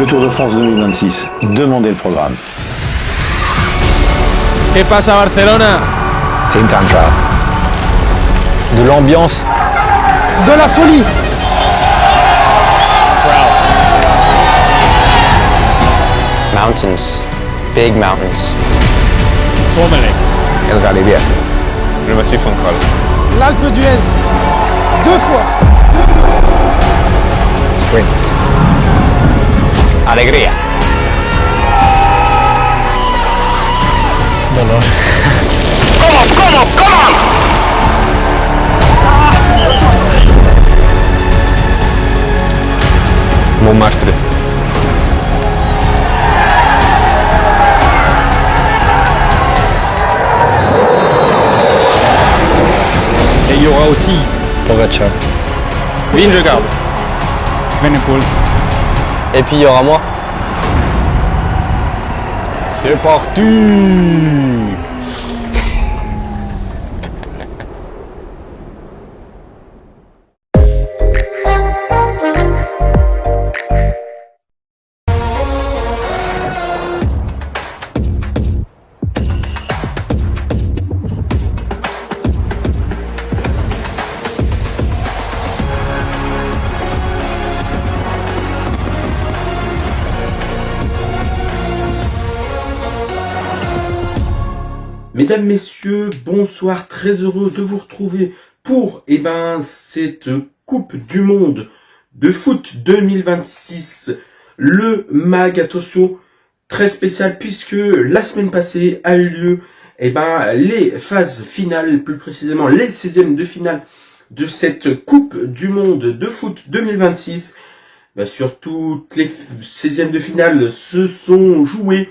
Le Tour de France 2026, demandez le programme. ¿Qué pasa Barcelona? Team Tanka. De l'ambiance. De la folie. Crowds. Mountains. Big mountains. Tourmalet. El Galibier. Le Massif central. L'Alpe d'Huez. 2 fois. Sprints. Alegría. Dolor. Montmartre. Et il y aura aussi Pogacar. Vingegaard. Venepool. Et puis il y aura moi. C'est parti. Mesdames, Messieurs, bonsoir, très heureux de vous retrouver pour cette Coupe du Monde de foot 2026, le MAG, attention, très spécial puisque la semaine passée a eu lieu les phases finales, plus précisément les 16e de finale de cette Coupe du Monde de foot 2026. Sur toutes les 16e de finale se sont jouées.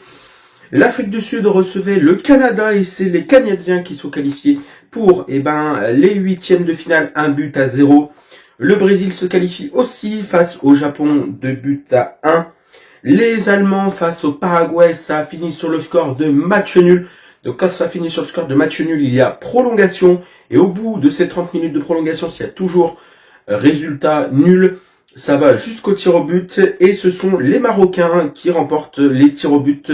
L'Afrique du Sud recevait le Canada et c'est les Canadiens qui sont qualifiés pour les 8e de finale 1-0. Le Brésil se qualifie aussi face au Japon 2-1. Les Allemands face au Paraguay, ça a fini sur le score de match nul. Donc quand ça finit sur le score de match nul, il y a prolongation. Et au bout de ces 30 minutes de prolongation, s'il y a toujours résultat nul, ça va jusqu'au tir au but. Et ce sont les Marocains qui remportent les tirs au but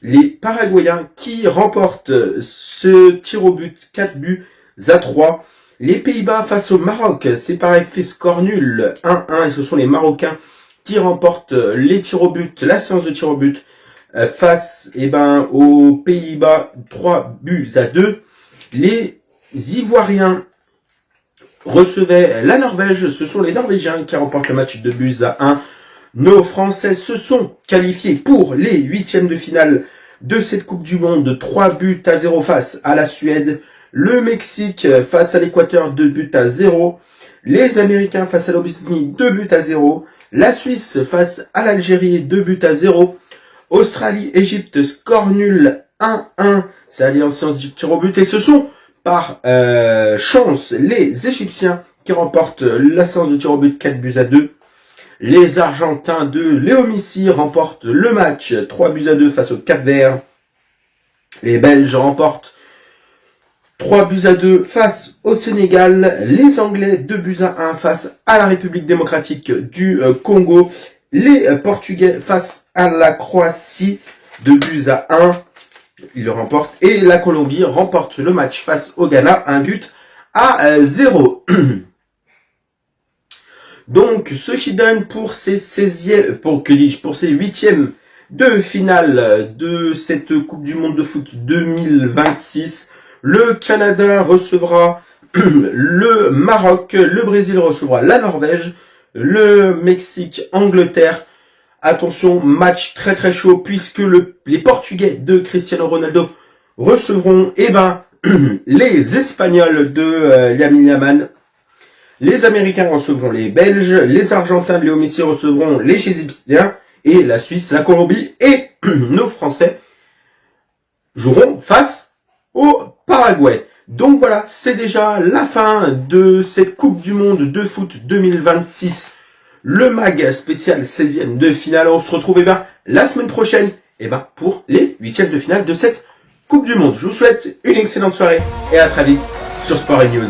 les Paraguayens qui remportent ce tir au but 4-3. Les Pays-Bas face au Maroc, c'est pareil, fait score nul 1-1 et ce sont les Marocains qui remportent les tirs au but, la séance de tir au but face aux Pays-Bas 3-2. Les Ivoiriens recevaient la Norvège, ce sont les Norvégiens qui remportent le match 2-1. Nos Français se sont qualifiés pour les 8e de finale de cette Coupe du Monde, 3-0 face à la Suède. Le Mexique face à l'Équateur, 2-0. Les Américains face à l'Abyssinie, 2-0. La Suisse face à l'Algérie, 2-0. Australie, Égypte, score nul 1-1. C'est allé en séance de tir au but. Et ce sont par chance les Égyptiens qui remportent la séance de tir au but 4-2. Les Argentins de Léo Messi remportent le match 3-2 face au Cap-Vert. Les Belges remportent 3-2 face au Sénégal. Les Anglais 2-1 face à la République démocratique du Congo. Les Portugais face à la Croatie 2-1. Ils le remportent. Et la Colombie remporte le match face au Ghana 1-0. Donc, ce qui donne pour ces 8e de finale de cette Coupe du Monde de foot 2026. Le Canada recevra le Maroc, le Brésil recevra la Norvège, le Mexique, Angleterre. Attention, match très très chaud puisque les Portugais de Cristiano Ronaldo recevront les Espagnols de Lamine Yamal. Les Américains recevront les Belges, les Argentins de Léo Messi recevront les Égyptiens, et la Suisse, la Colombie et nos Français joueront face au Paraguay. Donc voilà, c'est déjà la fin de cette Coupe du Monde de foot 2026. Le MAG spécial 16e de finale. On se retrouve la semaine prochaine pour les 8e de finale de cette Coupe du Monde. Je vous souhaite une excellente soirée et à très vite sur Sport & News.